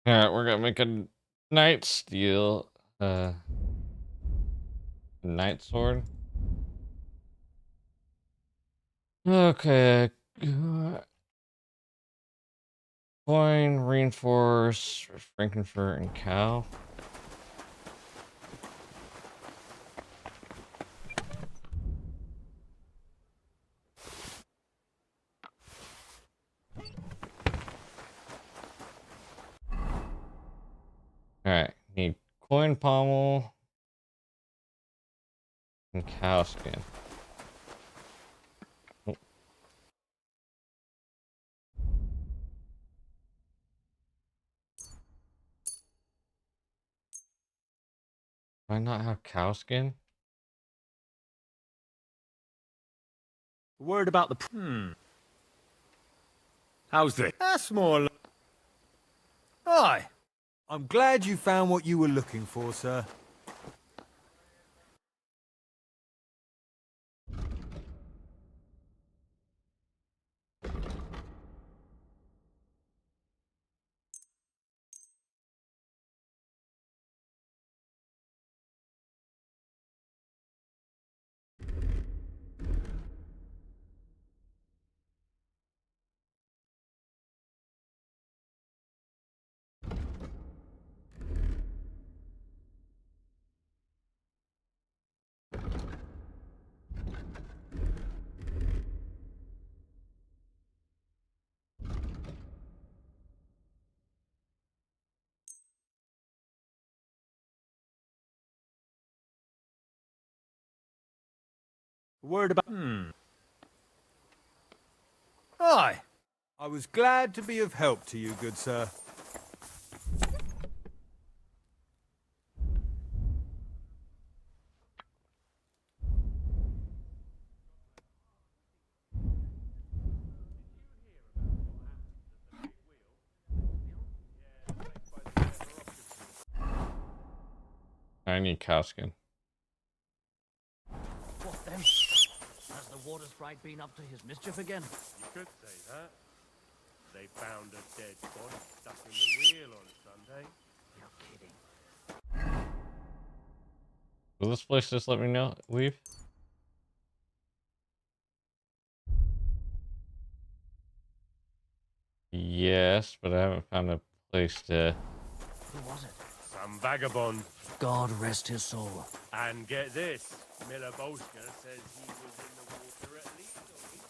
Alright, we're gonna make a night steel, night sword. Okay. Coin, reinforce, Frankenfurt, and cow. Alright, need coin pommel and cow skin. Oh, do I not have cow skin? Word about the... How's this? That's more. Aye. I'm glad you found what you were looking for, sir. Word about... Aye. I was glad to be of help to you, good sir. I need cow skin. What then? Has the water sprite been up to his mischief again? You could say that. They found a dead body stuck in the wheel on Sunday. You're kidding. Will this place just let me know? Leave? Yes, but I haven't found a place to... Who was it? Some vagabond. God rest his soul. And get this, Miller Bolsker says he was in the water at least a week.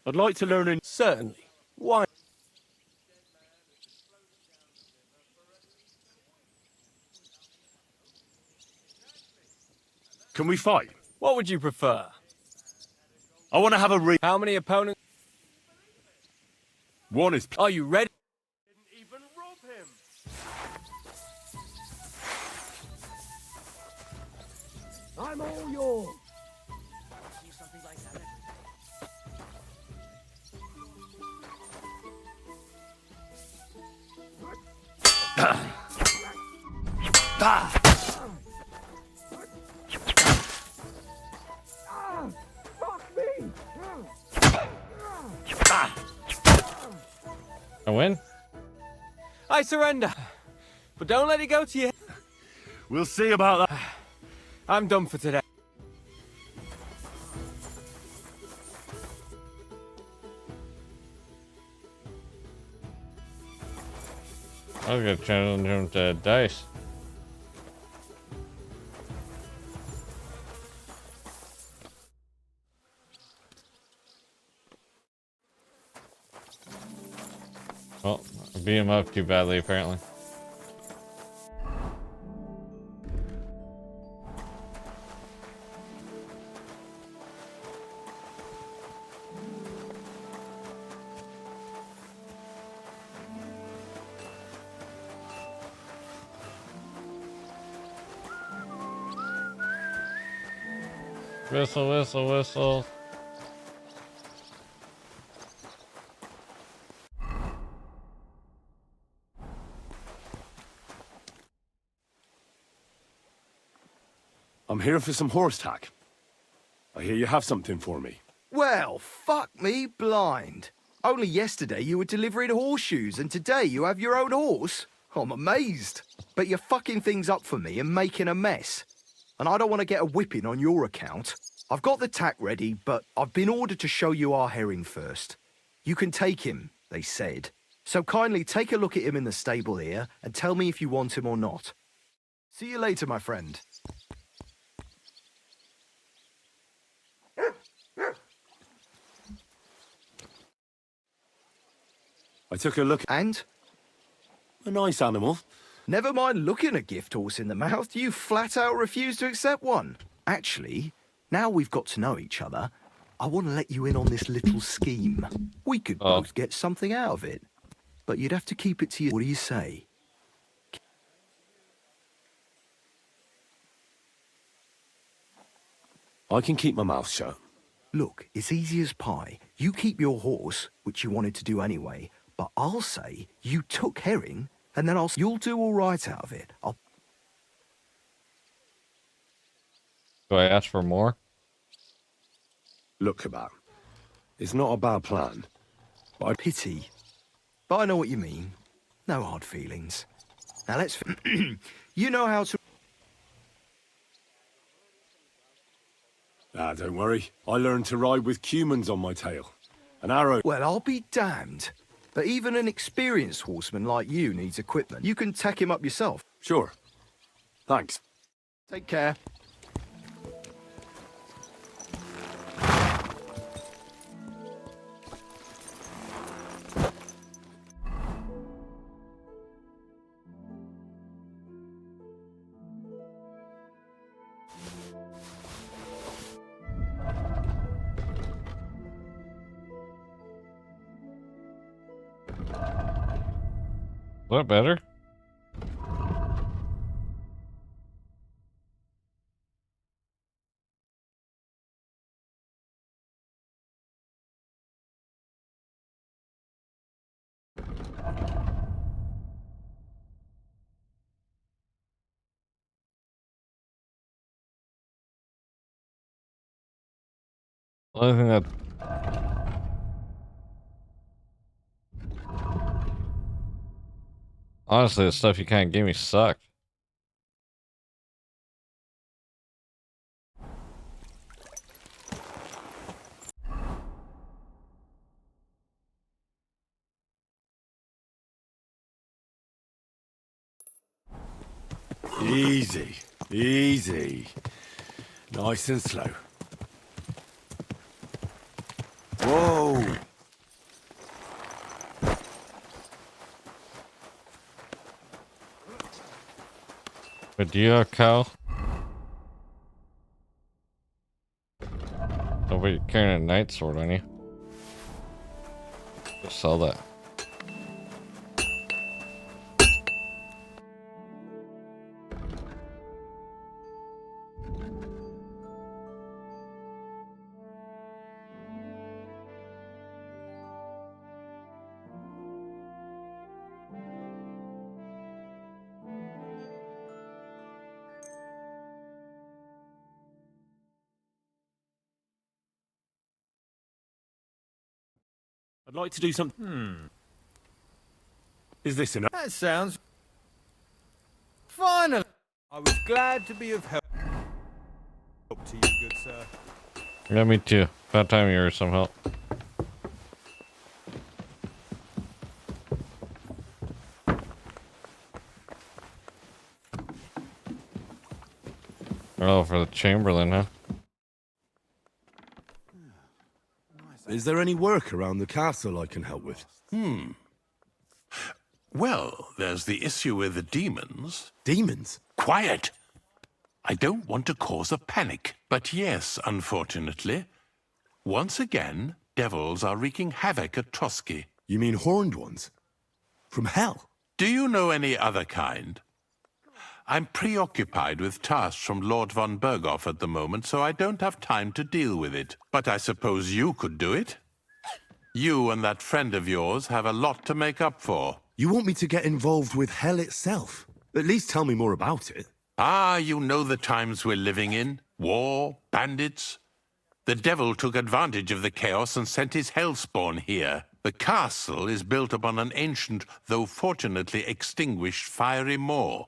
I'd like to learn in... Certainly. Why? Can we fight? What would you prefer? I want to have a How many opponents? One is... Are you ready? Didn't even rob him. I'm all yours. See something like that every day. I win? I surrender. But don't let it go to you. We'll see about that. I'm done for today. I was gonna challenge him to dice. Well, I beat him up too badly, apparently. Whistle, whistle, whistle. I'm here for some horse tack. I hear you have something for me. Well, Well, fuck me blind. Only yesterday you were delivering horseshoes and today you have your own horse? I'm amazed. But you're fucking things up for me and making a mess. And I don't want to get a whipping on your account. I've got the tack ready, but I've been ordered to show you our herring first. You can take him, they said. So kindly take a look at him in the stable here and tell me if you want him or not. See you later, my friend. I took a look. And? A nice animal. Never mind looking a gift horse in the mouth, you flat out refuse to accept one. Actually, now we've got to know each other, I want to let you in on this little scheme. We could both get something out of it. But you'd have to keep it to you. What do you say? I can keep my mouth shut. Look, it's easy as pie. You keep your horse, which you wanted to do anyway, but I'll say you took herring, and then you'll do all right out of it. Do I ask for more? Look, Kebab. It's not a bad plan. But Pity. But I know what you mean. No hard feelings. Now let's... You know how to... Ah, don't worry. I learned to ride with cumans on my tail. An arrow. Well, I'll be damned. But even an experienced horseman like you needs equipment. You can tack him up yourself. Sure. Thanks. Take care. Is that better? The only thing that honestly, the stuff you can't give me sucked. Easy. Easy. Nice and slow. Whoa! But do you have cow? Oh, but you're carrying a night sword on you. Go sell that. I'd like to do something. Is this enough? That sounds... Finally! I was glad to be of help to you, good sir. Yeah, me too. About time you were some help. Oh, for the Chamberlain, huh? Is there any work around the castle I can help with? Well, there's the issue with the demons. Demons? Quiet! I don't want to cause a panic, but yes, unfortunately. Once again, devils are wreaking havoc at Trotsky. You mean horned ones? From hell? Do you know any other kind? I'm preoccupied with tasks from Lord von Berghoff at the moment, so I don't have time to deal with it. But I suppose you could do it? You and that friend of yours have a lot to make up for. You want me to get involved with hell itself? At least tell me more about it. Ah, you know the times we're living in. War, bandits. The devil took advantage of the chaos and sent his hellspawn here. The castle is built upon an ancient, though fortunately extinguished, fiery moor.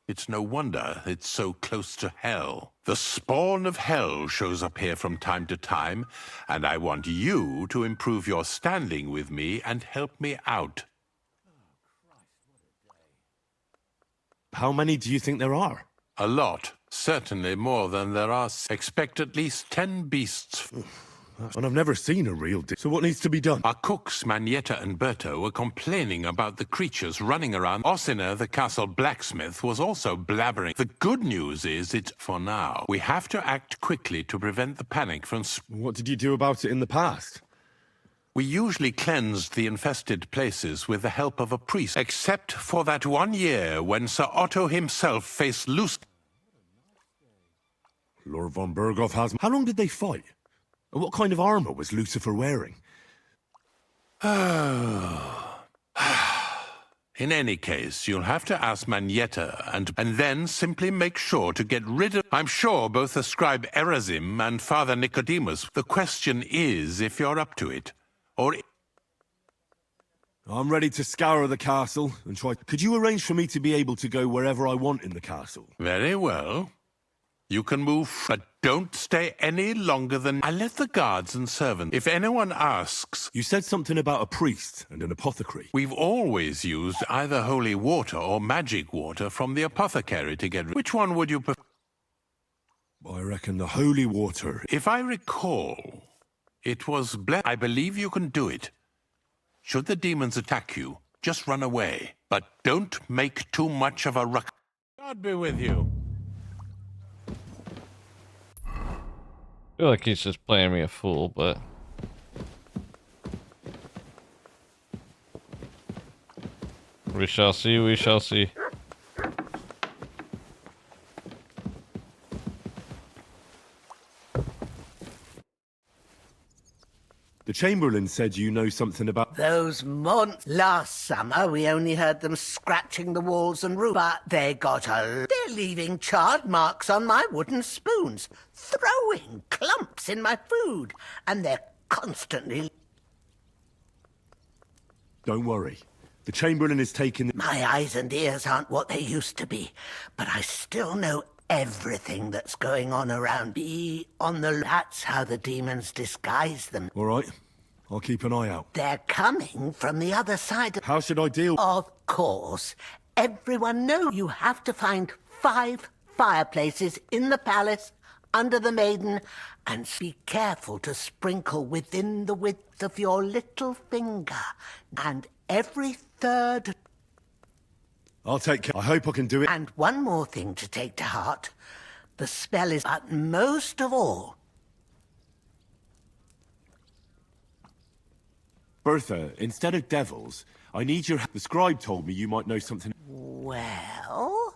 It's no wonder it's so close to hell. The spawn of hell shows up here from time to time, and I want you to improve your standing with me and help me out. How many do you think there are? A lot. Certainly more than there are. Expect at least 10 beasts. And I've never seen a real So what needs to be done? Our cooks, Manietta and Berto, were complaining about the creatures running around. Ossina, the castle blacksmith, was also blabbering. The good news is it's for now. We have to act quickly to prevent the panic from What did you do about it in the past? We usually cleansed the infested places with the help of a priest, except for that one year when Sir Otto himself faced Lord von Berghoff has... How long did they fight? And what kind of armor was Lucifer wearing? In any case, you'll have to ask Manietta, and then simply make sure to get rid of... I'm sure both the scribe Erazim and Father Nicodemus. The question is if you're up to it. Or... I'm ready to scour the castle and try... Could you arrange for me to be able to go wherever I want in the castle? Very well. You can move, but don't stay any longer than... I let the guards and servants... If anyone asks... You said something about a priest and an apothecary. We've always used either holy water or magic water from the apothecary to get... Which one would you prefer? I reckon the holy water... If I recall, it was I believe you can do it. Should the demons attack you, just run away. But don't make too much of a ruck. God be with you. I feel like he's just playing me a fool, but we shall see, we shall see. The Chamberlain said you know something about... Those months last summer, we only heard them scratching the walls and roof, but they got they're leaving charred marks on my wooden spoons, throwing clumps in my food, and they're constantly... Don't worry. The Chamberlain is taking... My eyes and ears aren't what they used to be, but I still know everything that's going on around. Be on the... That's how the demons disguise them. All right. I'll keep an eye out. They're coming from the other side. How should I deal... Of course. Everyone knows you have to find 5 fireplaces in the palace, under the maiden, and be careful to sprinkle within the width of your little finger. And every 3rd... I'll take care. I hope I can do it. And one more thing to take to heart. The spell is... But most of all... Bertha, instead of devils, I need your... The scribe told me you might know something... Well...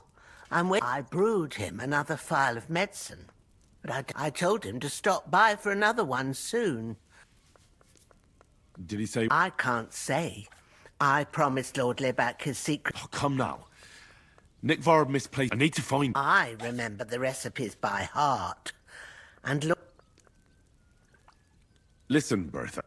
I brewed him another phial of medicine. But I told him to stop by for another one soon. Did he say... I can't say. I promised Lord Libac his secret. Oh, come now. Nick Varb misplaced... I need to find... I remember the recipes by heart. And look... Listen, Bertha.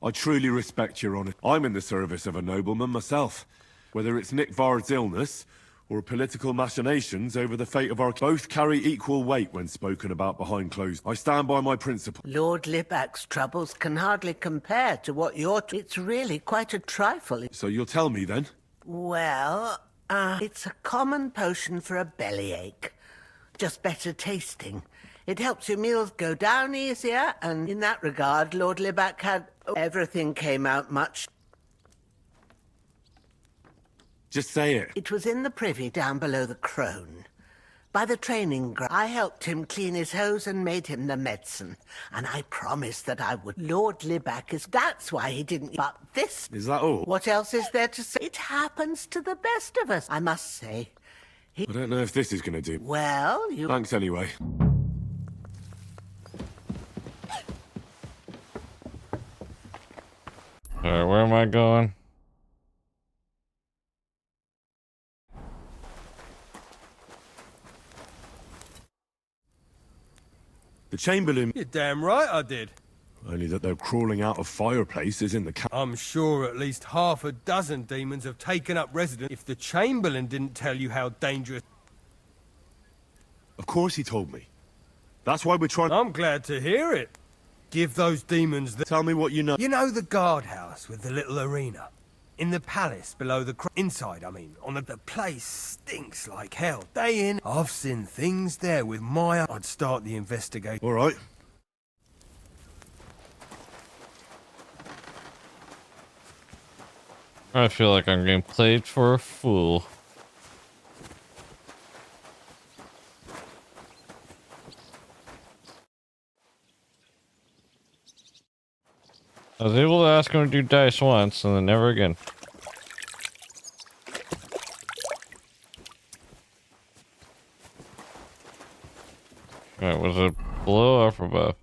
I truly respect your honour. I'm in the service of a nobleman myself. Whether it's Nick Vard's illness or political machinations over the fate of our... Both carry equal weight when spoken about behind closed... I stand by my principle. Lord Libac's troubles can hardly compare to what you're... It's really quite a trifle. So you'll tell me then? Well, it's a common potion for a bellyache. Just better tasting. It helps your meals go down easier, and in that regard, Lord Libac had... Everything came out much... Just say it. It was in the privy down below the Crone. By the training ground, I helped him clean his hose and made him the medicine. And I promised that I would. Lord Libac is... That's why he didn't... But this... Is that all? What else is there to say? It happens to the best of us, I must say. I don't know if this is going to do. Well, you... Thanks anyway. Alright, where am I going? The Chamberlain... You're damn right I did. Only that they're crawling out of fireplaces in the I'm sure at least half a dozen demons have taken up residence. If the Chamberlain didn't tell you how dangerous... Of course he told me. That's why we're trying... I'm glad to hear it. Give those demons the... Tell me what you know. You know the guardhouse with the little arena? In the palace below the... Inside, I mean. On the place stinks like hell. Day in, I've seen things there with my... I'd start the investigation. All right. I feel like I'm getting played for a fool. I was able to ask him to do dice once and then never again. Alright, was it below or up above?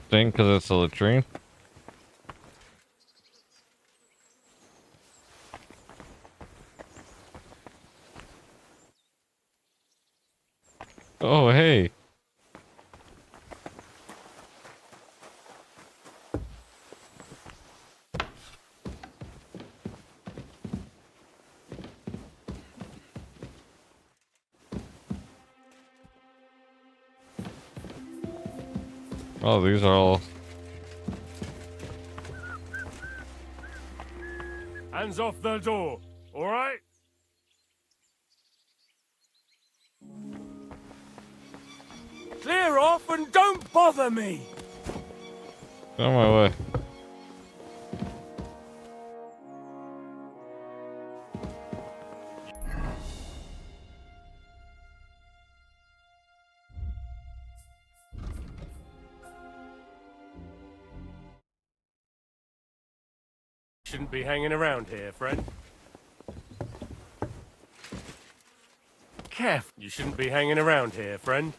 Thing because it's a latrine. Oh, hey. Oh, these are all... Hands off the door, all right? Clear off and don't bother me! On my way. Shouldn't be hanging around here, friend. Careful. You shouldn't be hanging around here, friend.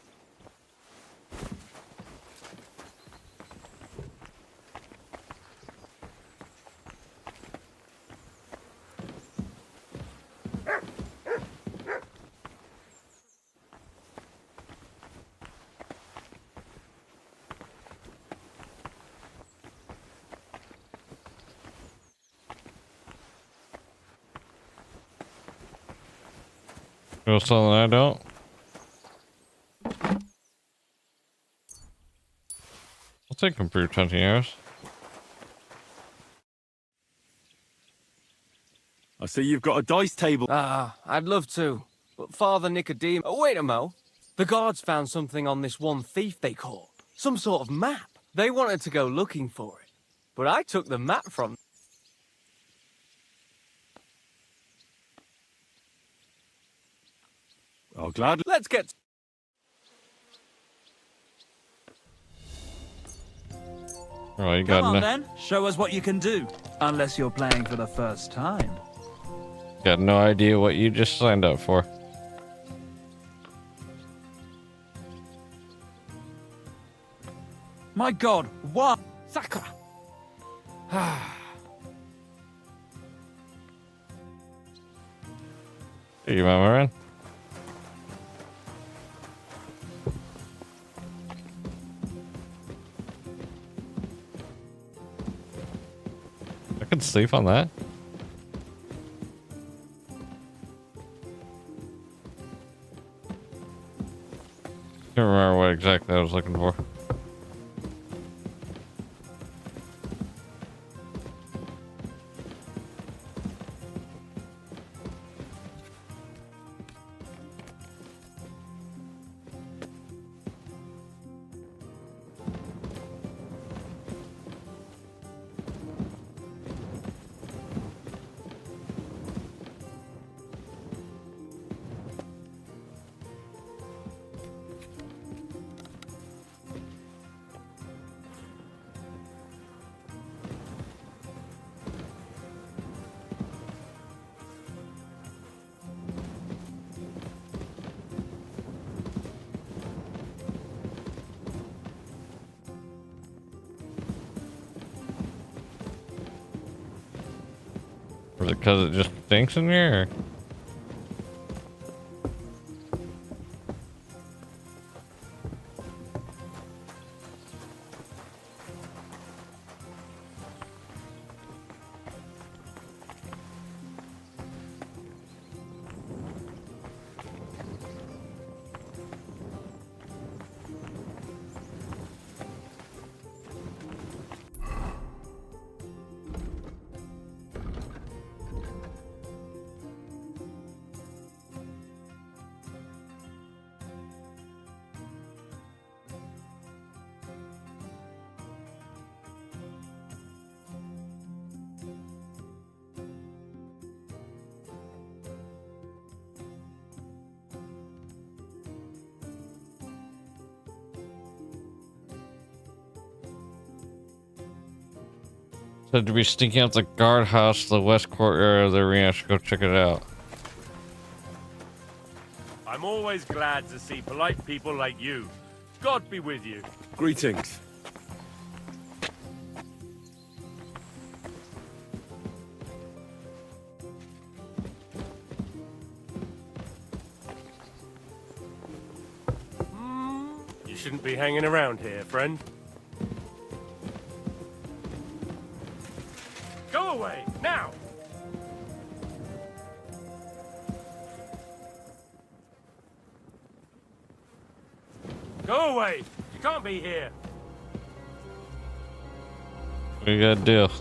You know something I don't? I'll take improved hunting arrows. I see you've got a dice table. Ah, I'd love to. But Father Nicodemus... Oh, wait a mo. The guards found something on this one thief they caught. Some sort of map. They wanted to go looking for it. But I took the map from... Oh, glad. Let's get... Oh, you Come on got then, show us what you can do. Unless you're playing for the first time. got no idea what you just signed up for. My God, what? Sakra! Hey, you mama run? I could sleep on that. Can't remember what exactly I was looking for. Or is it because it just stinks in here? Or? Said to be sneaking out the guardhouse, the west courtyard of the arena. I should go check it out. I'm always glad to see polite people like you. God be with you. Greetings. You shouldn't be hanging around here, friend. Go away, now! Go away! You can't be here! We got a deal.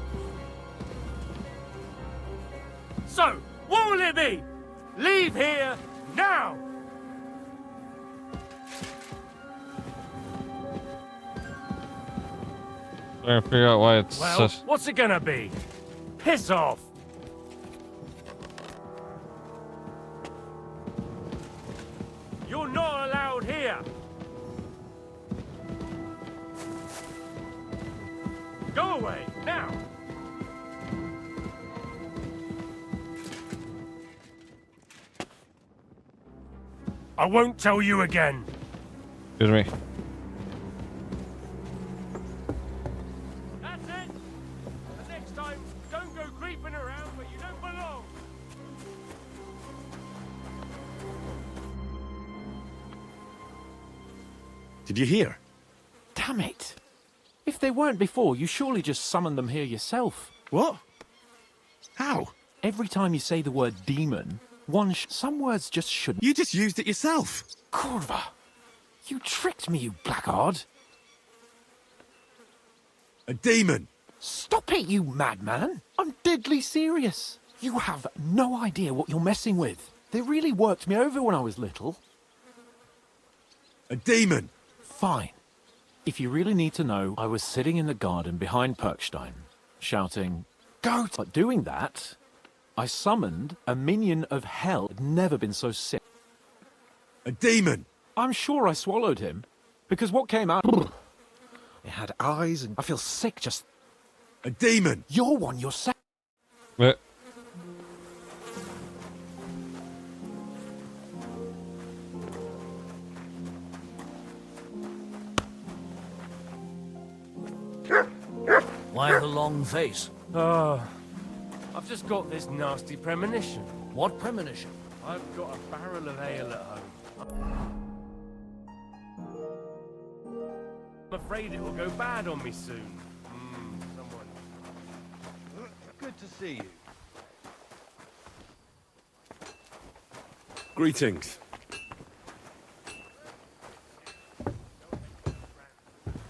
So, what will it be? Leave here, now! Trying to figure out why it's Well, such... what's it gonna be? Piss off! You're not allowed here! Go away, now! I won't tell you again! Excuse me. That's it! And next time, don't go creeping around where you don't belong! Did you hear? Damn it! If they weren't before, you surely just summoned them here yourself. What? How? Every time you say the word demon, some words just shouldn't. You just used it yourself. Corva! You tricked me, you blackguard! A demon. Stop it, you madman! I'm deadly serious. You have no idea what you're messing with. They really worked me over when I was little. A demon. Fine. If you really need to know, I was sitting in the garden behind Perkstein, shouting, "Goat!" But doing that, I summoned a minion of hell. I'd never been so sick. A demon. I'm sure I swallowed him, because what came out... It had eyes, and I feel sick just... A demon. You're one yourself. Why the long face? Oh, I've just got this nasty premonition. What premonition? I've got a barrel of ale at home. I'm afraid it will go bad on me soon. Someone. Good to see you. Greetings.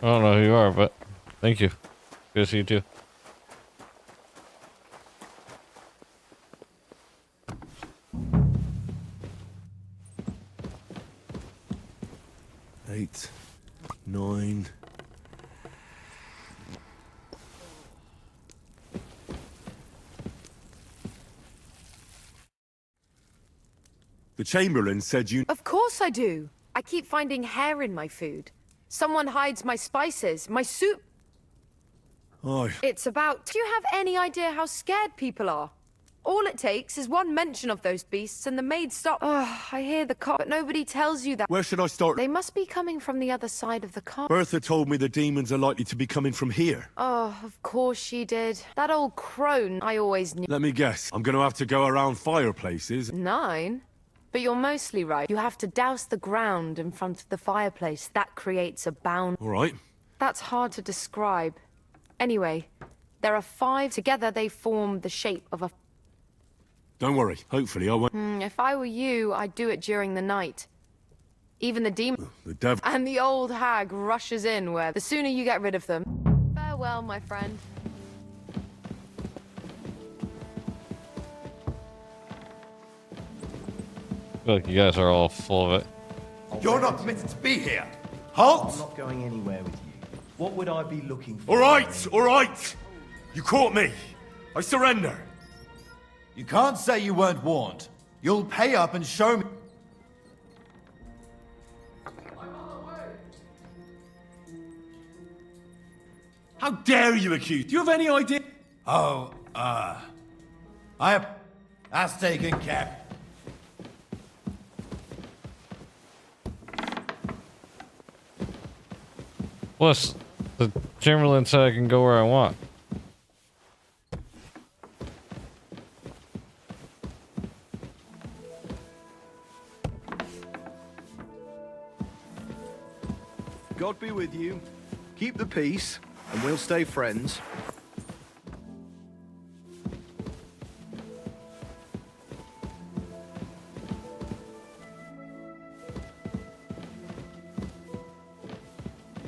I don't know who you are, but thank you. Good to see you too. Eight, 9. The Chamberlain said you... Of course I do. I keep finding hair in my food. Someone hides my spices, my soup. Oh, It's about... Do you have any idea how scared people are? All it takes is one mention of those beasts and the maids stop. Oh, I hear the cop, but nobody tells you that. Where should I start? They must be coming from the other side of the car. Bertha told me the demons are likely to be coming from here. Oh, of course she did. That old crone, I always knew. Let me guess. I'm going to have to go around fireplaces. 9? But you're mostly right. You have to douse the ground in front of the fireplace. That creates a bound. All right. That's hard to describe. Anyway, there are 5. Together they form the shape of a... Don't worry. Hopefully I won't... if I were you, I'd do it during the night. Even the demon... The devil... And the old hag rushes in where the sooner you get rid of them. Farewell, my friend. I feel like you guys are all full of it. You're not permitted to be here. Halt! I'm not going anywhere with you. What would I be looking for? All right, all right. You caught me. I surrender. You can't say you weren't warned. You'll pay up and show me. How dare you accuse? Do you have any idea? Oh, That's taken care. Plus, the Chamberlain said I can go where I want. God be with you. Keep the peace, and we'll stay friends.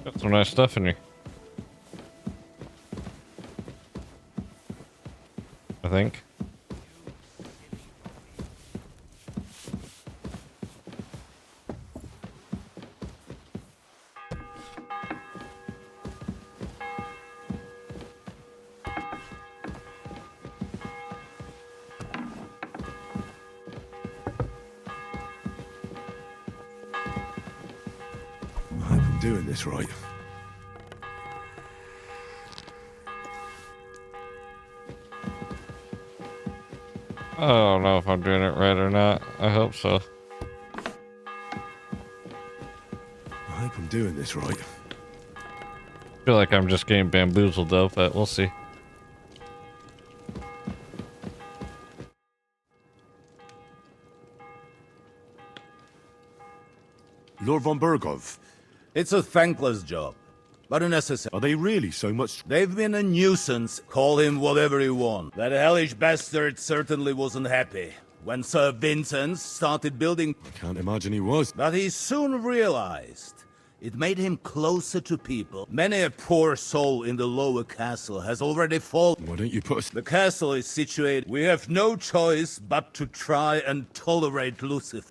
Got some nice stuff in here. I think. I hope I'm doing this right. I don't know if I'm doing it right or not. I hope so. I hope I'm doing this right. I feel like I'm just getting bamboozled though, but we'll see. Lord von Bergov. It's a thankless job, but a necessary. Are they really so much? They've been a nuisance. Call him whatever you want. That hellish bastard certainly wasn't happy when Sir Vincent started building. I can't imagine he was. But he soon realized it made him closer to people. Many a poor soul in the lower castle has already fallen. Why don't you put us... The castle is situated. We have no choice but to try and tolerate Lucifer.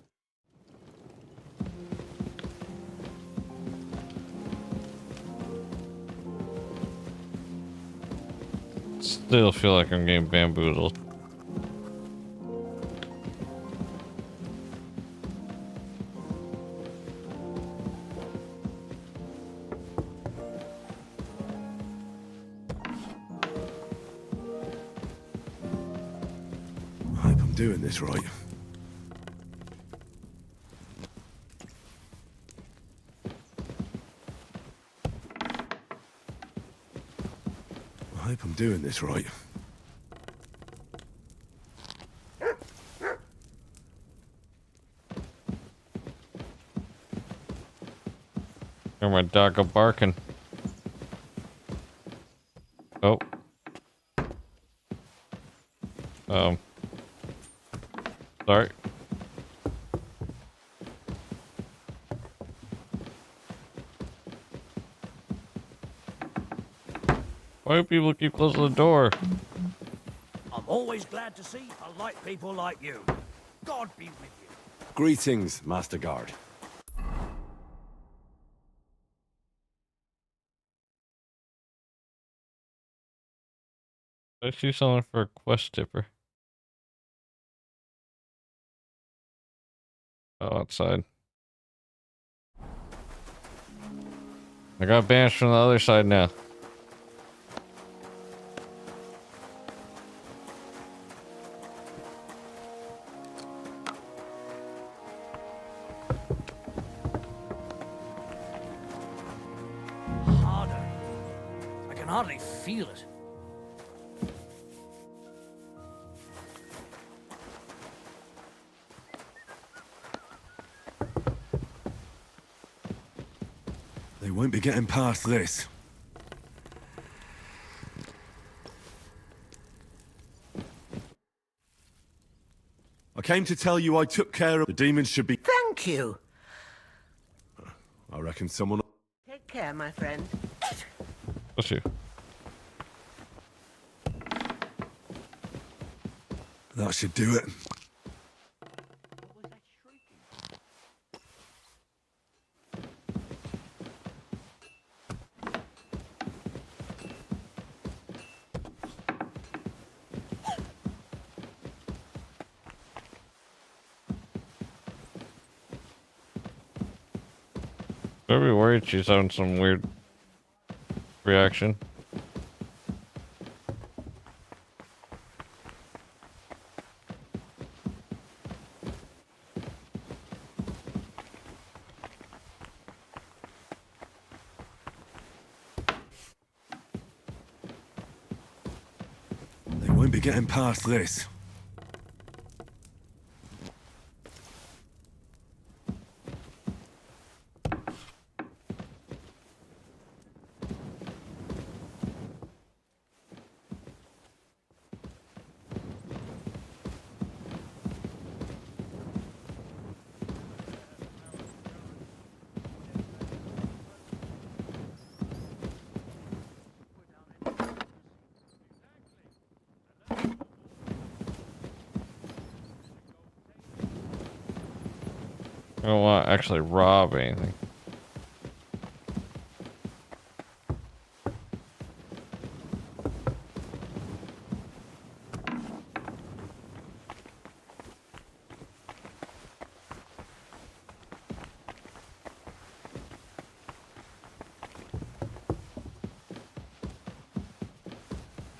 Still feel like I'm getting bamboozled. I hope I'm doing this right. I hope I'm doing this right. Hear my dog go barking. Oh. Sorry. Why do people keep closing the door? I'm always glad to see polite people like you. God be with you. Greetings, Master Guard. I see someone for a quest tipper. Oh, outside. I got banished from the other side now. hardly feel it. They won't be getting past this. I came to tell you I took care of the demons should be... Thank you. I reckon someone... Take care, my friend. Bless you. That should do it. Don't be worried, she's having some weird reaction. They won't be getting past this. I don't want to actually rob anything.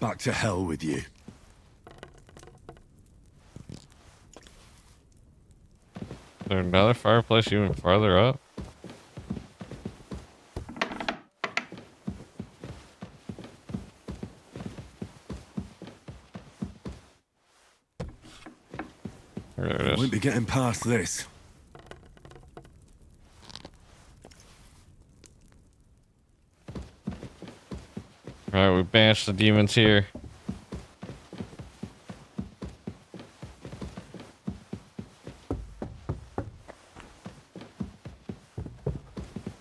Back to hell with you. Is there another fireplace even farther up? There it They is. won't be getting past this. Alright, we banished the demons here.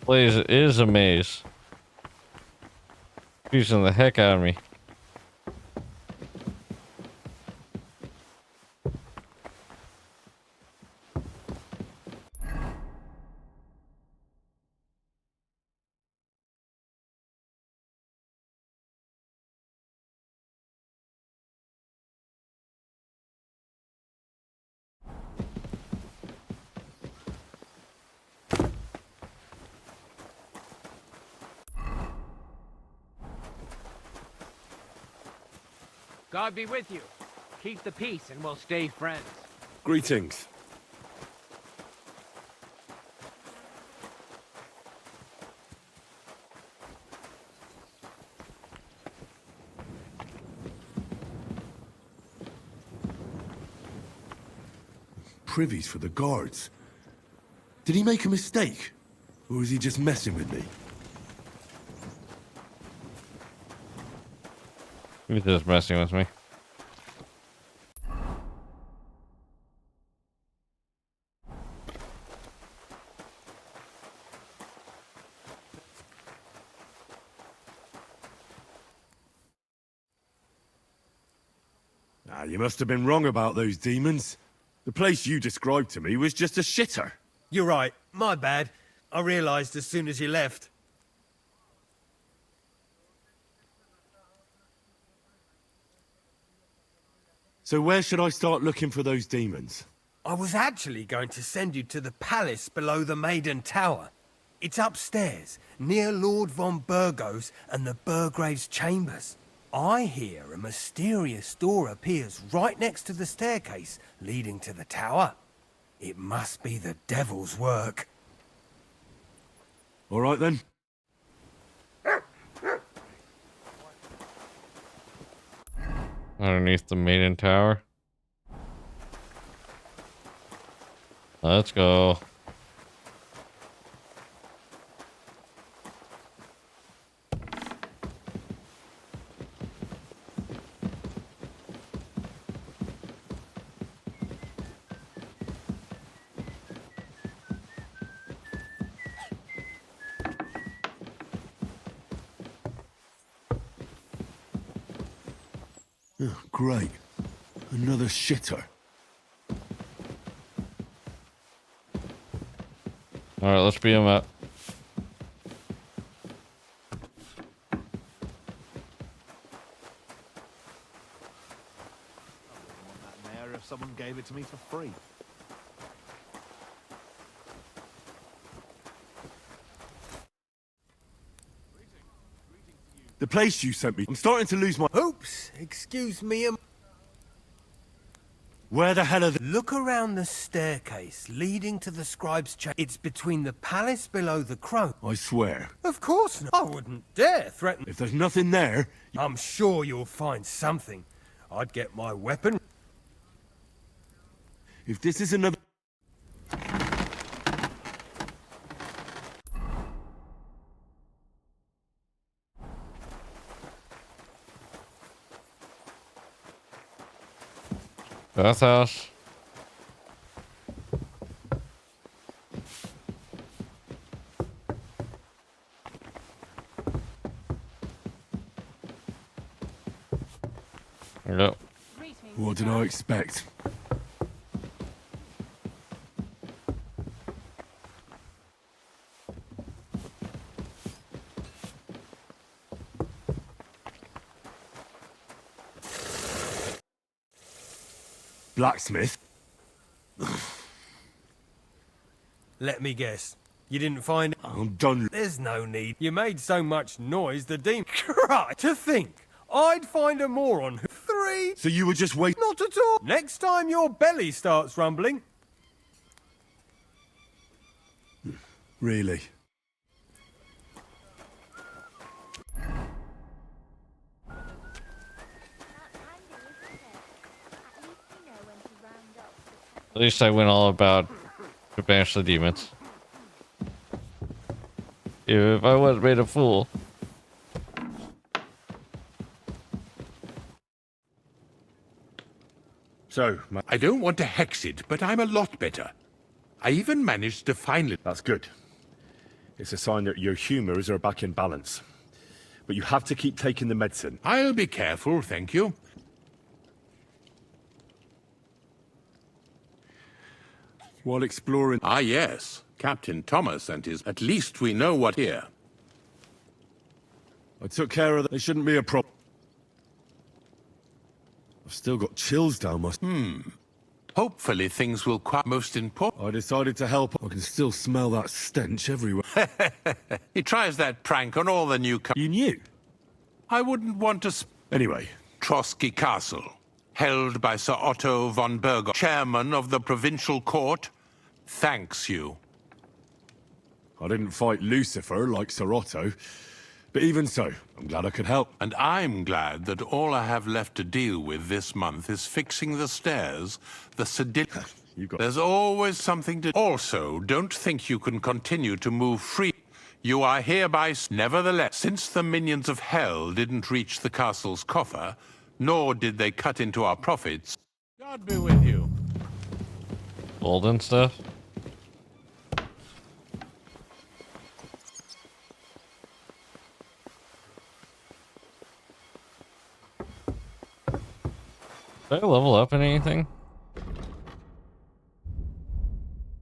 Blaze is a maze. Confusing the heck out of me. God be with you. Keep the peace and we'll stay friends. Greetings. Privies for the guards. Did he make a mistake? Or is he just messing with me? He's just messing with me. Ah, you must have been wrong about those demons. The place you described to me was just a shitter. You're right. My bad. I realised as soon as you left. So where should I start looking for those demons? I was actually going to send you to the palace below the Maiden Tower. It's upstairs, near Lord von Burgos and the Burgrave's chambers. I hear a mysterious door appears right next to the staircase leading to the tower. It must be the devil's work. All right then. underneath the maiden tower. Let's go. Oh, great. Another shitter. All right, let's beat him up. That mare if someone gave it to me for free. The place you sent me. I'm starting to lose my... Oops, excuse me. Where the hell are the... Look around the staircase leading to the scribe's chamber. It's between the palace below the crown. I swear. Of course not. I wouldn't dare threaten. If there's nothing there... I'm sure you'll find something. I'd get my weapon. If this is another... Bathhouse. There we go. What did I expect? Blacksmith? Let me guess. You didn't find... I'm done. There's no need. You made so much noise, the demon... Right, to think. I'd find a moron who... 3... So you were just waiting... Not at all. Next time your belly starts rumbling... Really? At least I went all about to banish the demons. If I was made a fool. So, I don't want to hex it, but I'm a lot better. I even managed to finally... That's good. It's a sign that your humors are back in balance. But you have to keep taking the medicine. I'll be careful, thank you. While exploring... Ah, yes. Captain Thomas and his... At least we know what here. I took care of that. There shouldn't be a problem. I've still got chills down my... Hopefully things will quite most important. I decided to help. I can still smell that stench everywhere. He tries that prank on all the new... You knew? I wouldn't want to... Anyway. Trotsky Castle. Held by Sir Otto von Berger, chairman of the provincial court, thanks you. I didn't fight Lucifer like Sir Otto, but even so, I'm glad I could help. And I'm glad that all I have left to deal with this month is fixing the stairs, the There's always something to... Also, don't think you can continue to move free. You are hereby... Nevertheless, since the minions of hell didn't reach the castle's coffer, nor did they cut into our profits. God be with you. Gold and stuff. Did I level up in anything?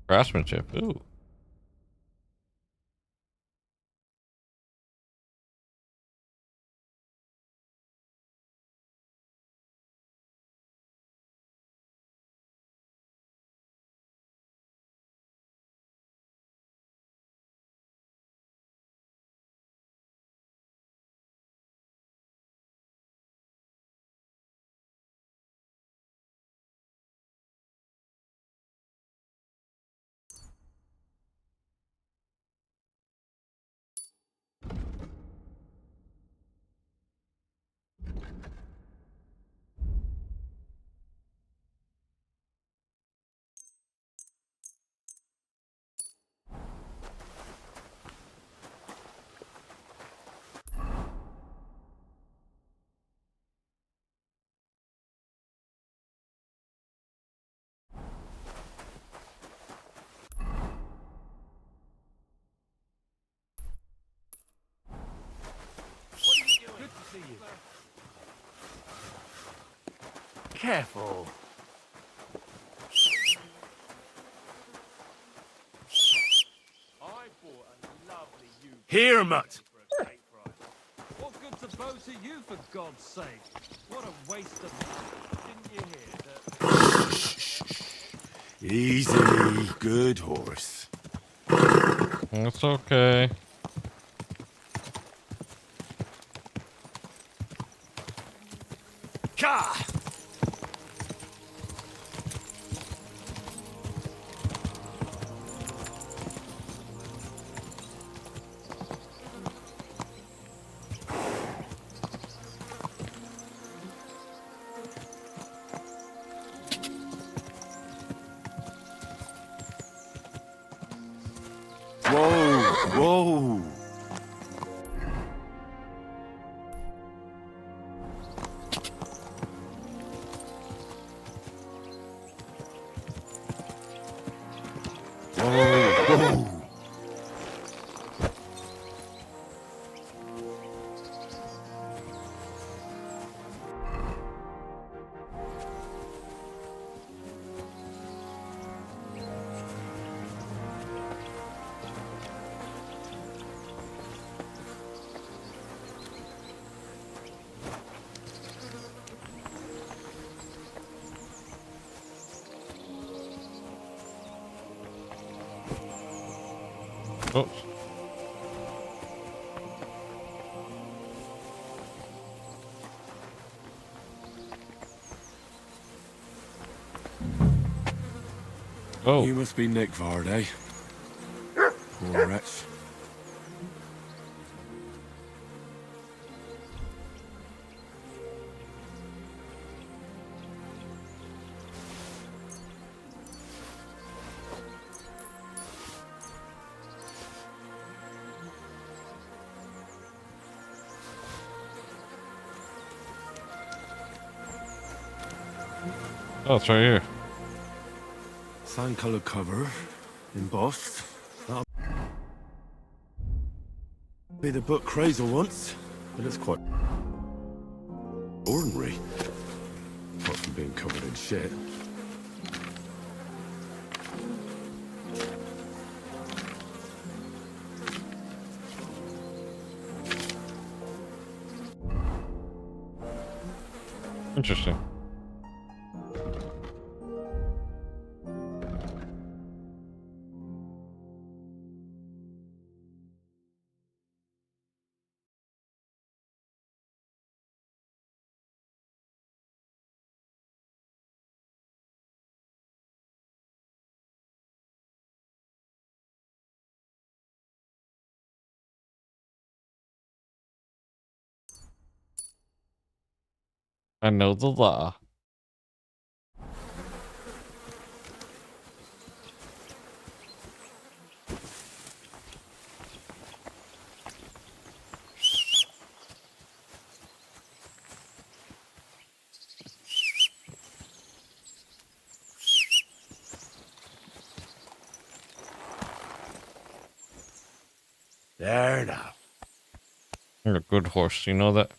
Craftsmanship. Ooh. Careful. Here, Mutt! What good's a bow to you, for God's sake? What a waste of... Didn't you hear that... Easy, good horse. It's okay. Ka! Whoa! Whoa! Oops. Oh. You must be Nick Vard, eh? Poor wretch. Oh, it's right here. Sand colour cover, embossed. That'll be the book Crazel wants, but it's quite ordinary. Apart from being covered in shit. Interesting. I know the law. There now. You're a good horse, you know that?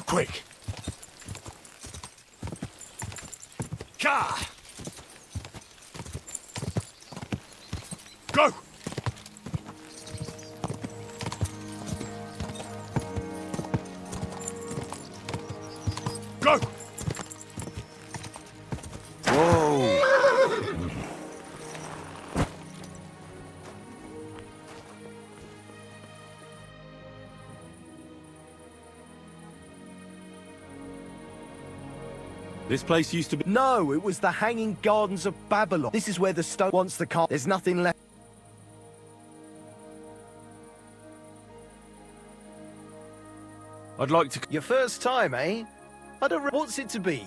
Quick! Ka! Go! Go! Whoa! This place used to be... No, it was the Hanging Gardens of Babylon. This is where the stone wants the car. There's nothing left. I'd like to... Your first time, eh? I don't... What's it to be?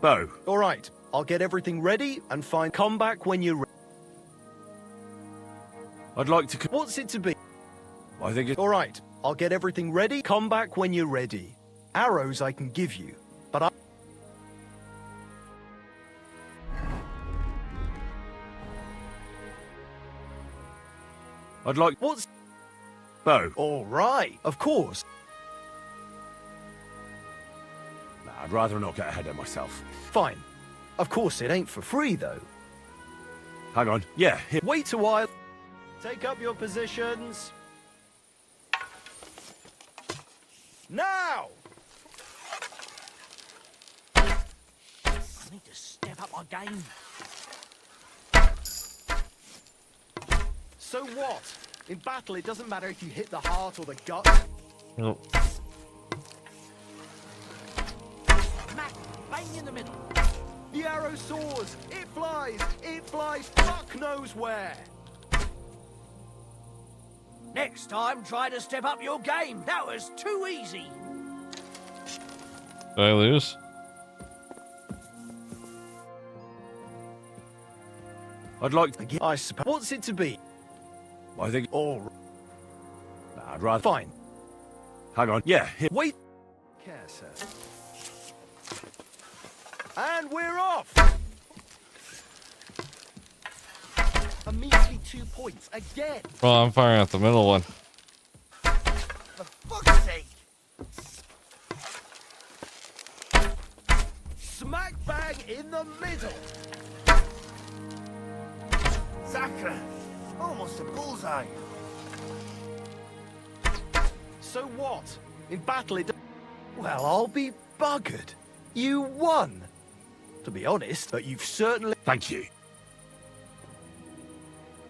Bow. All right, I'll get everything ready and find... Come back when you're ready. I'd like to... What's it to be? I think it... All right, I'll get everything ready. Come back when you're ready. Arrows I can give you, but I... I'd like... What's... Bow. All right, of course. Nah, I'd rather not get ahead of myself. Fine. Of course, it ain't for free, though. Hang on. Yeah, here. Wait a while. Take up your positions. Now! I need to step up my game. So what? In battle, it doesn't matter if you hit the heart or the gut. Nope. Smack bang in the middle. The arrow soars. It flies fuck knows where. Next time, try to step up your game. That was too easy. Did I lose? I'd like to... I suppose. What's it to be? I think... All right. Nah, I'd rather... Fine. Hang on. Yeah, here. Wait. Care, sir. And we're off! A measly 2 points again. Well, I'm firing at the middle one. For fuck's sake! Smack bang in the middle. Sacre! Almost a bullseye. So what? In battle it... Well, I'll be buggered. You won. To be honest, but you've certainly... Thank you.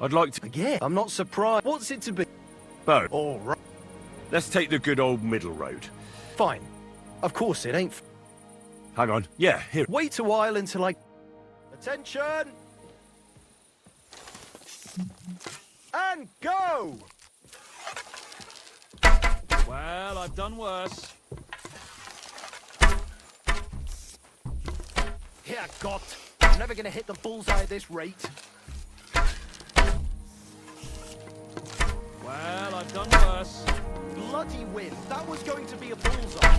I'd like to... Again, I'm not surprised. What's it to be? Bow. All right. Let's take the good old middle road. Fine. Of course it ain't... Hang on. Yeah, here. Wait a while until I... Attention! And go! Well, I've done worse. Here, got. I'm never gonna hit the bullseye at this rate. Well, I've done worse. Bloody win. That was going to be a bullseye.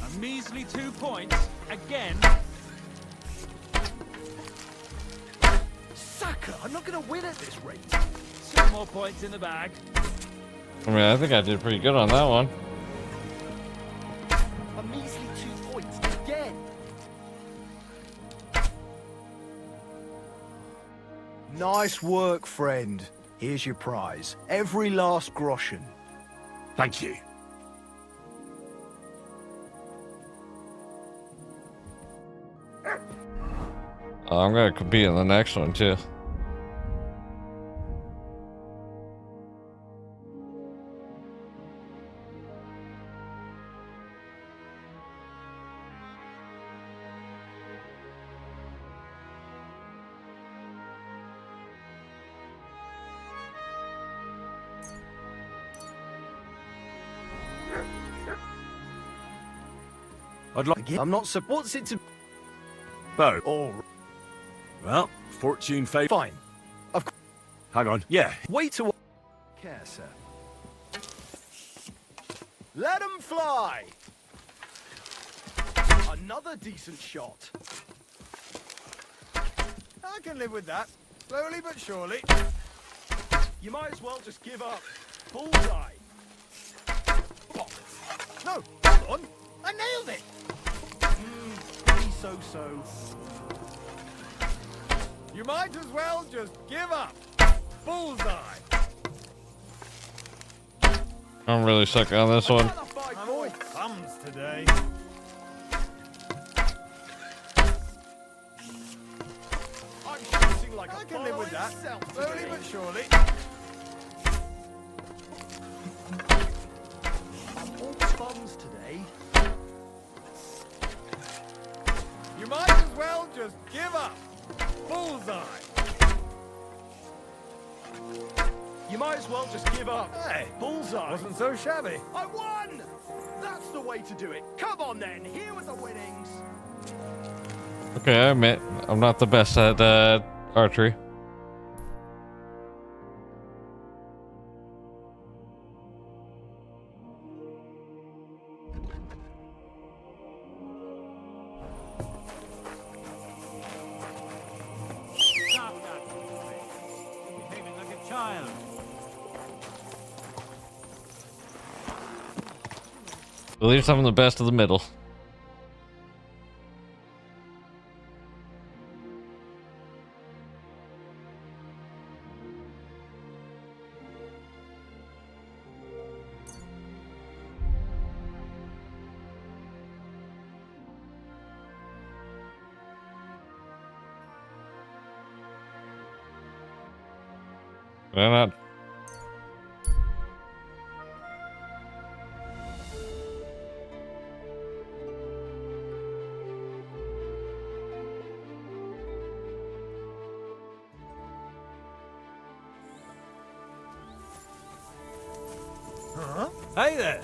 A measly 2 points. Again. Sucker, I'm not gonna win at this rate. 2 more points in the bag. I mean, I think I did pretty good on that one. A measly 2 points again. Nice work, friend. Here's your prize. Every last groschen. Thank you. I'm gonna compete in the next one too. I'd like... I'm not so... What's it to... Bow. All right. Well, fortune favours... Fine. Of course. Hang on. Yeah. Wait a while. Care, sir. Let 'em fly! Another decent shot. I can live with that. Slowly but surely. You might as well just give up. Bullseye. No, hold on. I nailed it. Pretty so-so. You might as well just give up. Bullseye. I'm really sucking on this one. I'm all thumbs today. I'm shooting like I can live with that. Slowly but surely. All thumbs today. You might as well just give up. Bullseye. You might as well just give up. Hey, Bullseye. wasn't so shabby. I won! That's the way to do it. Come on then, here with the winnings. Okay, I admit I'm not the best at archery. style. Leave some of the best of the middle. Why not? Huh? Hey there.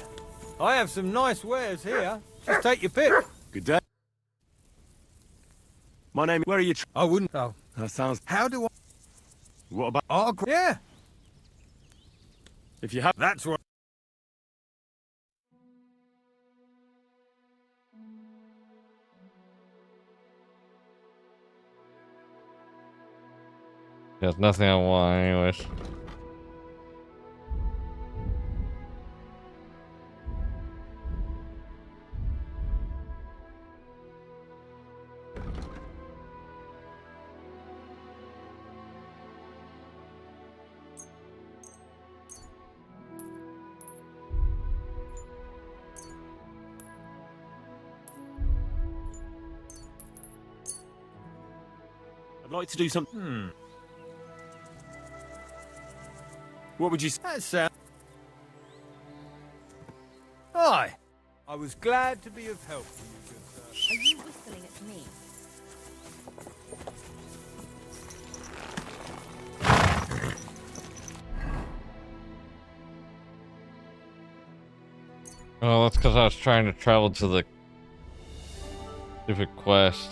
I have some nice wares here. Just take your pick. Good day. My name. Where are you? I wouldn't. Oh. That sounds. How do I? What about? Oh, yeah. If you have. That's what. There's nothing I want, anyways. I'd like to do something. What would you say? That sounds. Hi. I was glad to be of help to you, good sir. Are you whistling at me? Oh, that's because I was trying to travel to the stupid quest.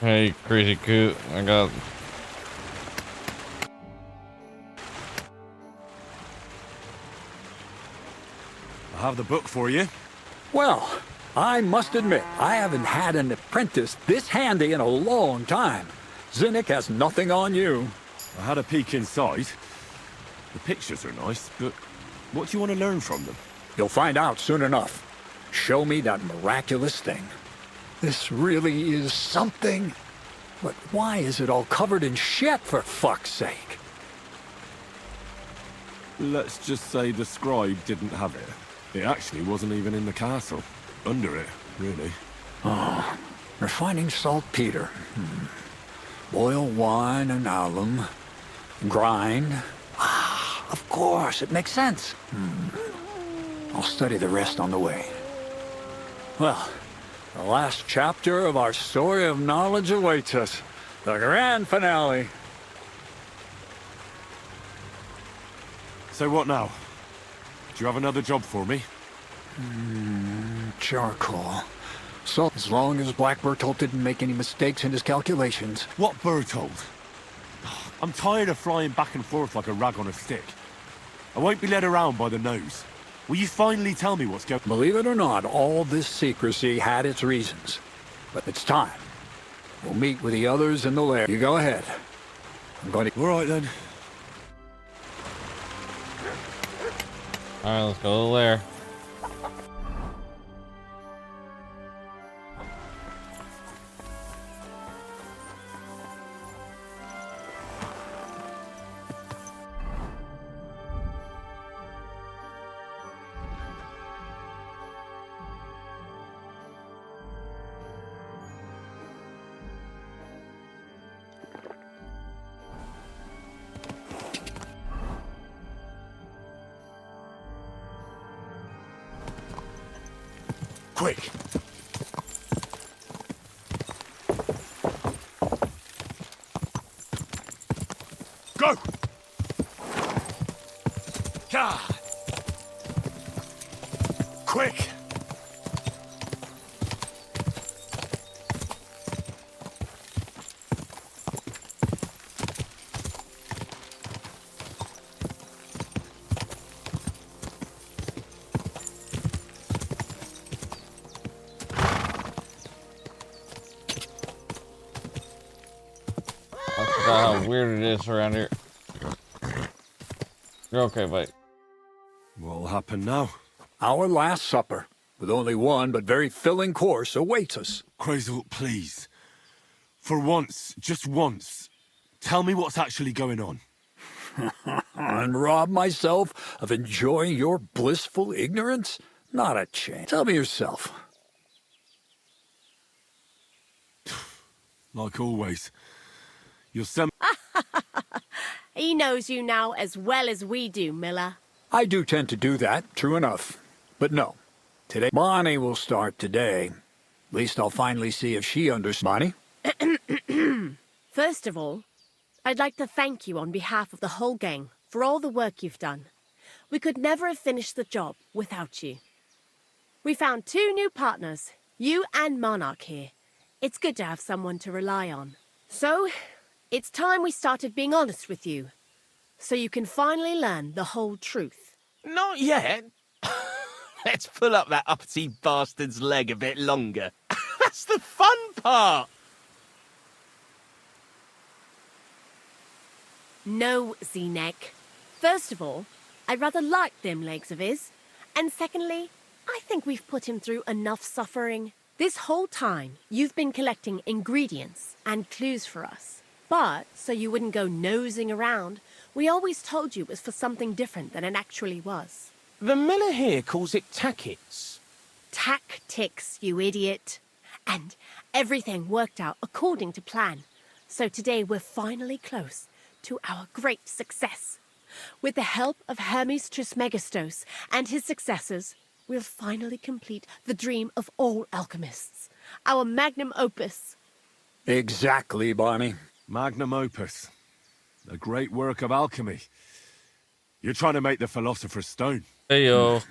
Hey, crazy coot, I got... I have the book for you. Well, I must admit, I haven't had an apprentice this handy in a long time. Zinnik has nothing on you. I had a peek inside. The pictures are nice, but what do you want to learn from them? You'll find out soon enough. Show me that miraculous thing. This really is something. But why is it all covered in shit, for fuck's sake? Let's just say the scribe didn't have it. It actually wasn't even in the castle. Under it, really. Oh, refining saltpeter. Boil wine and alum. Grind. Ah, of course, it makes sense. I'll study the rest on the way. Well, the last chapter of our story of knowledge awaits us. The grand finale. So what now? Do you have another job for me? Charcoal. So, as long as Black Bertolt didn't make any mistakes in his calculations. What Bertolt? I'm tired of flying back and forth like a rag on a stick. I won't be led around by the nose. Will you finally tell me what's going on? Believe it or not, all this secrecy had its reasons. But it's time. We'll meet with the others in the lair. You go ahead. I'm going to... All right, then. Alright, let's go to the lair. Quick! Go! God! Quick! forgot how weird it is around here. You're okay, mate. What'll happen now? Our last supper, with only one but very filling course, awaits us. Crazel, please. For once, just once, tell me what's actually going on. And rob myself of enjoying your blissful ignorance? Not a chance. Tell me yourself. Like always. You'll send... He knows you now as well as we do, Miller. I do tend to do that, true enough. But no. Today, Bonnie will start today. At least I'll finally see if she understands. Bonnie? First of all, I'd like to thank you on behalf of the whole gang for all the work you've done. We could never have finished the job without you. We found 2 new partners, you and Monarch here. It's good to have someone to rely on. So, it's time we started being honest with you, so you can finally learn the whole truth. Not yet. Let's pull up that uppity bastard's leg a bit longer. That's the fun part. No, Z-Neck. First of all, I rather like them legs of his. And secondly, I think we've put him through enough suffering. This whole time, you've been collecting ingredients and clues for us. But, so you wouldn't go nosing around, we always told you it was for something different than it actually was. The miller here calls it tackets. Tactics, you idiot. And everything worked out according to plan. So today we're finally close to our great success. With the help of Hermes Trismegistos and his successors, we'll finally complete the dream of all alchemists. Our magnum opus. Exactly, Bonnie. Magnum opus. A great work of alchemy. You're trying to make the Philosopher's Stone. Hey, yo.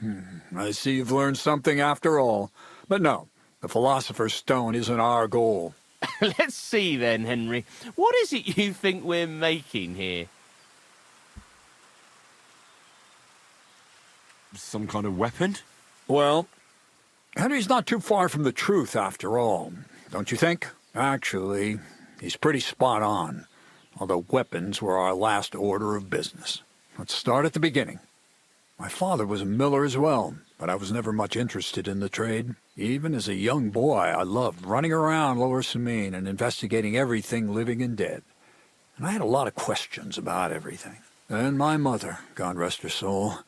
I see you've learned something after all. But no, the Philosopher's Stone isn't our goal. Let's see then, Henry. What is it you think we're making here? Some kind of weapon? Well, Henry's not too far from the truth after all, don't you think? Actually, he's pretty spot on, although weapons were our last order of business. Let's start at the beginning. My father was a miller as well, but I was never much interested in the trade. Even as a young boy, I loved running around Lower Samine and investigating everything living and dead. And I had a lot of questions about everything. Then my mother, God rest her soul,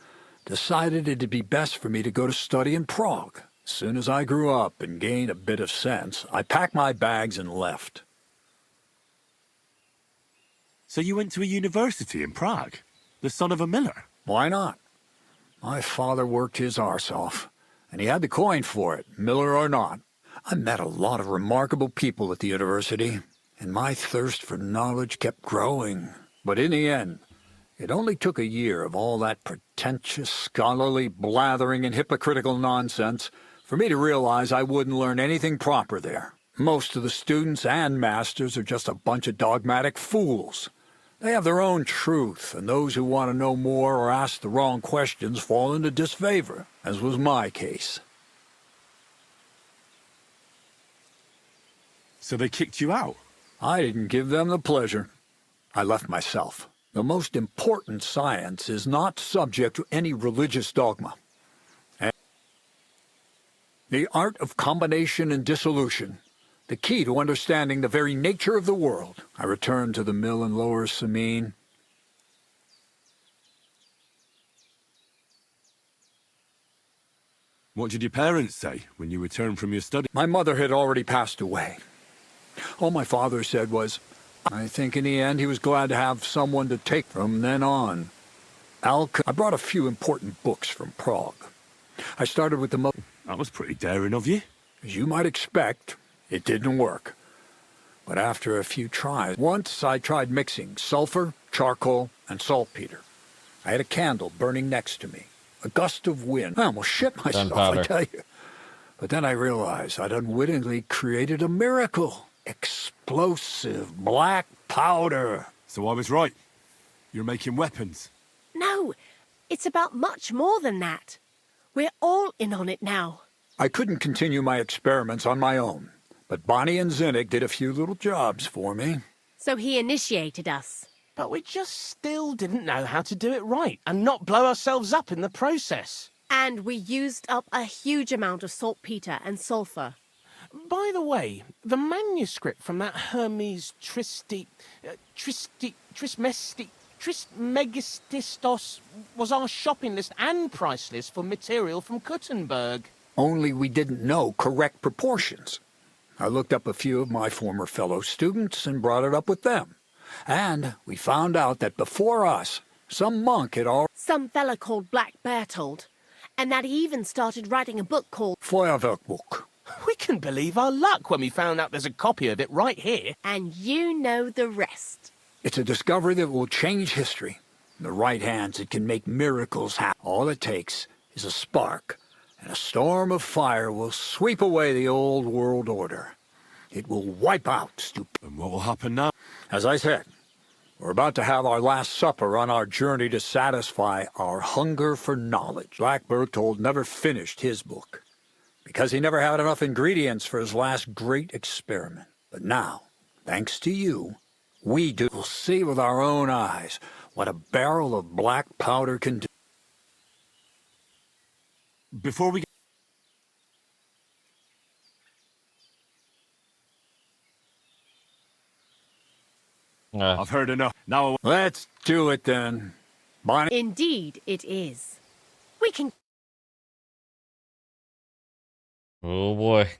decided it'd be best for me to go to study in Prague. As soon as I grew up and gained a bit of sense, I packed my bags and left. So you went to a university in Prague? The son of a miller? Why not? My father worked his arse off, and he had the coin for it, miller or not. I met a lot of remarkable people at the university, and my thirst for knowledge kept growing. But in the end, it only took a year of all that pretentious, scholarly blathering and hypocritical nonsense for me to realize I wouldn't learn anything proper there. Most of the students and masters are just a bunch of dogmatic fools. They have their own truth, and those who want to know more or ask the wrong questions fall into disfavor, as was my case. So they kicked you out? I didn't give them the pleasure. I left myself. The most important science is not subject to any religious dogma. The art of combination and dissolution, the key to understanding the very nature of the world. I returned to the mill in Lower Samine. What did your parents say when you returned from your study? My mother had already passed away. All my father said was, I think in the end he was glad to have someone to take from then on. I brought a few important books from Prague. I started with the That was pretty daring of you. As you might expect, it didn't work. But after a few tries, once I tried mixing sulfur, charcoal, and saltpeter. I had a candle burning next to me. A gust of wind. I almost shit myself, I tell you. But then I realized I'd unwittingly created a miracle. Explosive black powder. So I was right. You're making weapons. No, it's about much more than that. We're all in on it now. I couldn't continue my experiments on my own, but Bonnie and Zinnig did a few little jobs for me. So he initiated us. But we just still didn't know how to do it right and not blow ourselves up in the process. And we used up a huge amount of saltpeter and sulfur. By the way, the manuscript from that Hermes Trismegistos was our shopping list and price list for material from Kuttenberg. Only we didn't know correct proportions. I looked up a few of my former fellow students and brought it up with them. And we found out that before us, some monk had already... Some fella called Black Bertold. And that he even started writing a book called Feuerwerkbuch. We couldn't believe our luck when we found out there's a copy of it right here. And you know the rest. It's a discovery that will change history. In the right hands, it can make miracles happen. All it takes is a spark, and a storm of fire will sweep away the old world order. It will wipe out stupid. And what will happen now? As I said, we're about to have our last supper on our journey to satisfy our hunger for knowledge. Black Bertold never finished his book, because he never had enough ingredients for his last great experiment. But now, thanks to you, we will see with our own eyes what a barrel of black powder can do. Before we... I've heard enough. Now... Let's do it then. Bonnie? Indeed it is. We can... Oh boy.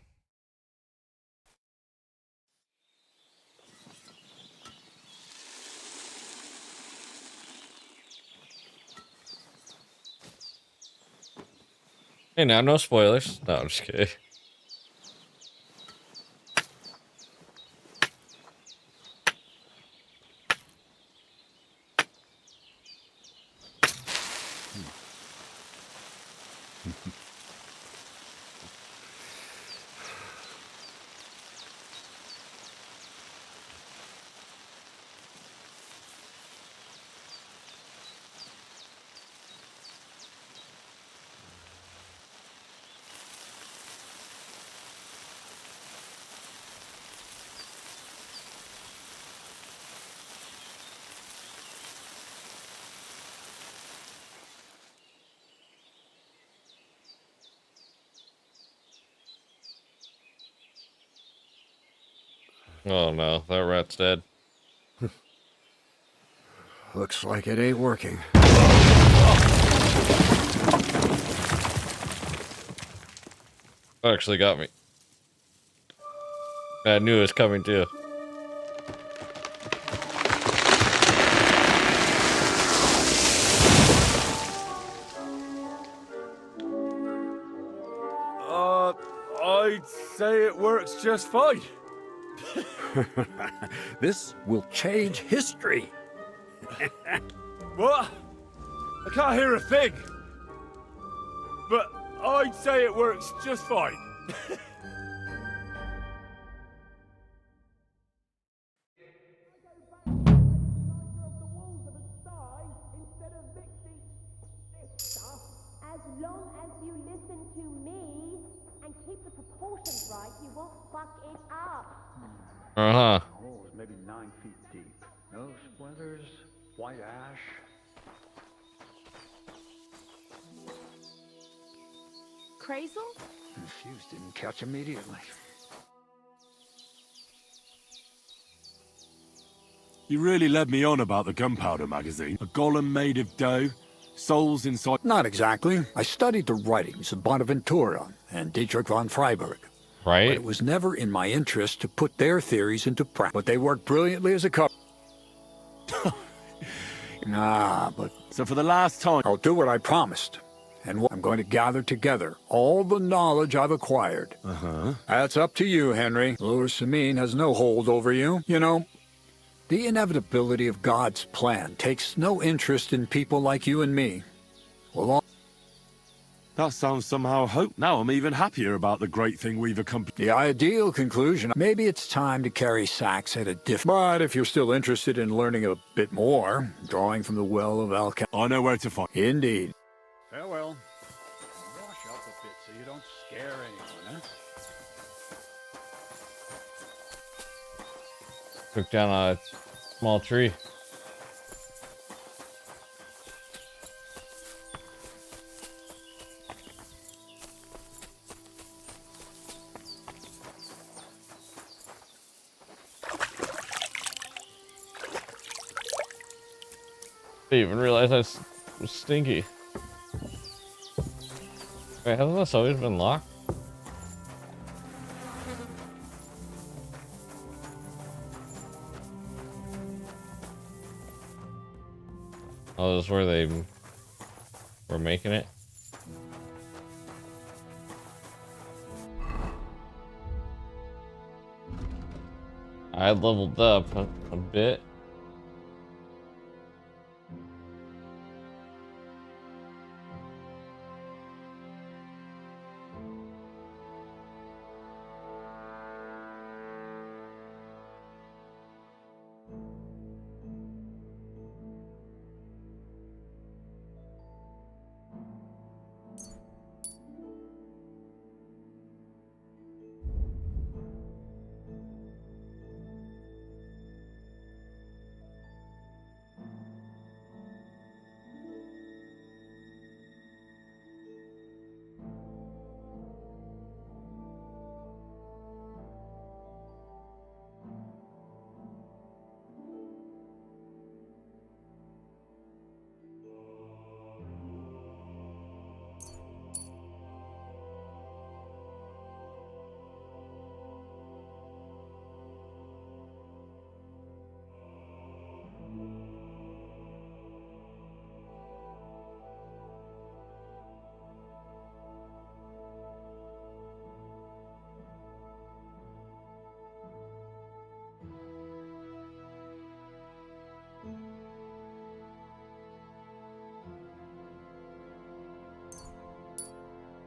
Hey, now no spoilers. No, I'm just kidding. Oh no, that rat's dead. Looks like it ain't working. Actually got me. I knew it was coming too. I'd say it works just fine. This will change history. What? I can't hear a thing. But I'd say it works just fine. As long as you listen to me and keep the proportions right, you won't fuck it up. Uh-huh. Holes maybe 9 feet deep. No splinters, white ash. Crazel? The fuse didn't catch immediately. You really led me on about the gunpowder magazine. A golem made of dough, souls inside... Not exactly. I studied the writings of Bonaventura and Dietrich von Freiberg. Right. But it was never in my interest to put their theories into practice. But they worked brilliantly as a couple. But... So for the last time... I'll do what I promised. And I'm going to gather together all the knowledge I've acquired. Uh-huh. That's up to you, Henry. Lord Samine has no hold over you. You know, the inevitability of God's plan takes no interest in people like you and me. Well, that sounds somehow hope. Now I'm even happier about the great thing we've accomplished. The ideal conclusion. Maybe it's time to carry sacks at a different... But if you're still interested in learning a bit more, drawing from the well of Alchemy... I know where to find... Indeed. Farewell. Wash up a bit so you don't scare anyone, huh? Took down a small tree. I didn't even realize I was stinky. Wait, hasn't this always been locked? Oh, this is where they were making it? I leveled up a bit.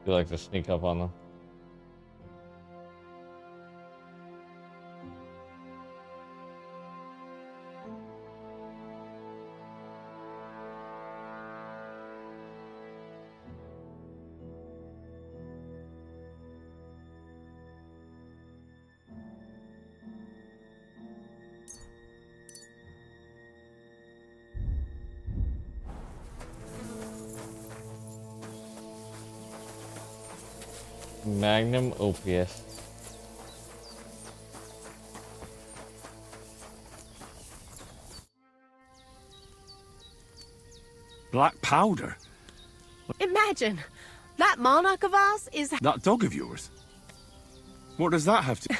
You like to sneak up on them. Magnum Opus. Black powder? Imagine, that monarch of ours is... That dog of yours? What does that have to...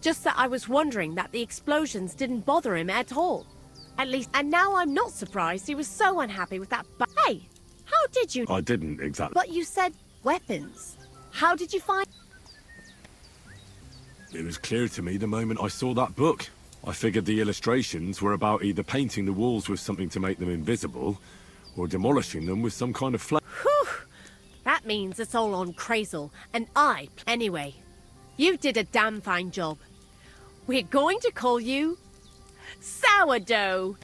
Just that I was wondering that the explosions didn't bother him at all. At least, and now I'm not surprised he was so unhappy with that Hey, how did you... I didn't exactly... But you said weapons. How did you find... It was clear to me the moment I saw that book. I figured the illustrations were about either painting the walls with something to make them invisible, or demolishing them with some kind of flame. Whew! That means it's all on Crazel, and I... Anyway, you did a damn fine job. We're going to call you... Sourdough.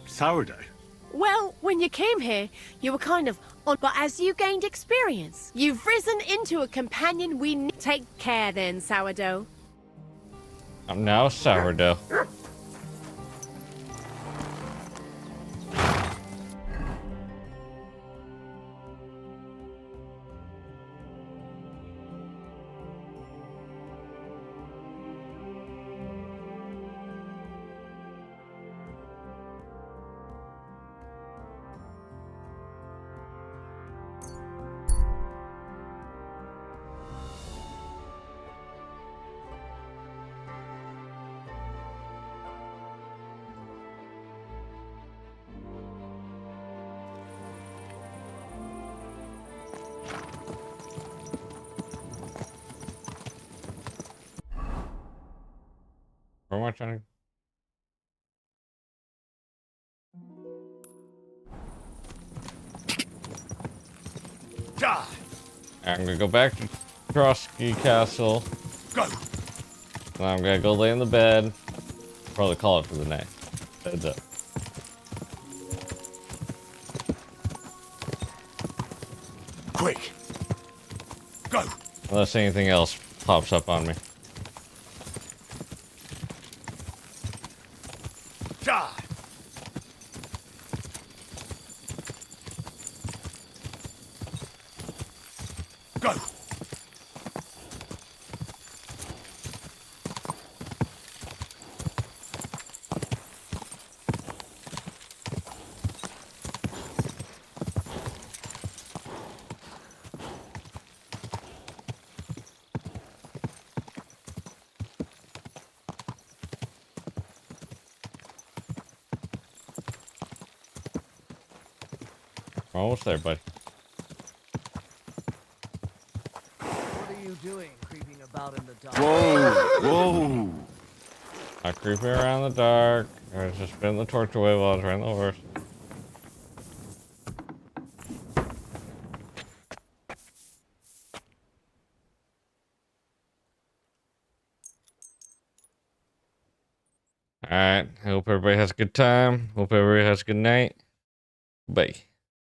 Sourdough? Well, when you came here, you were kind of on, but as you gained experience, you've risen into a companion we need. Take care then, Sourdough. I'm now Sourdough. Where am I trying Die. I'm gonna go back to Trotsky Castle. Go. And I'm gonna go lay in the bed. Probably call it for the night. Heads up. Quick. Go. Unless anything else pops up on me. Die! Go! Almost there, buddy. What are you doing, creeping about in the dark? Whoa! Whoa! I creeping around in the dark. I was just spinning the torch away while I was riding the horse. Alright, I hope everybody has a good time. Hope everybody has a good night. Bye.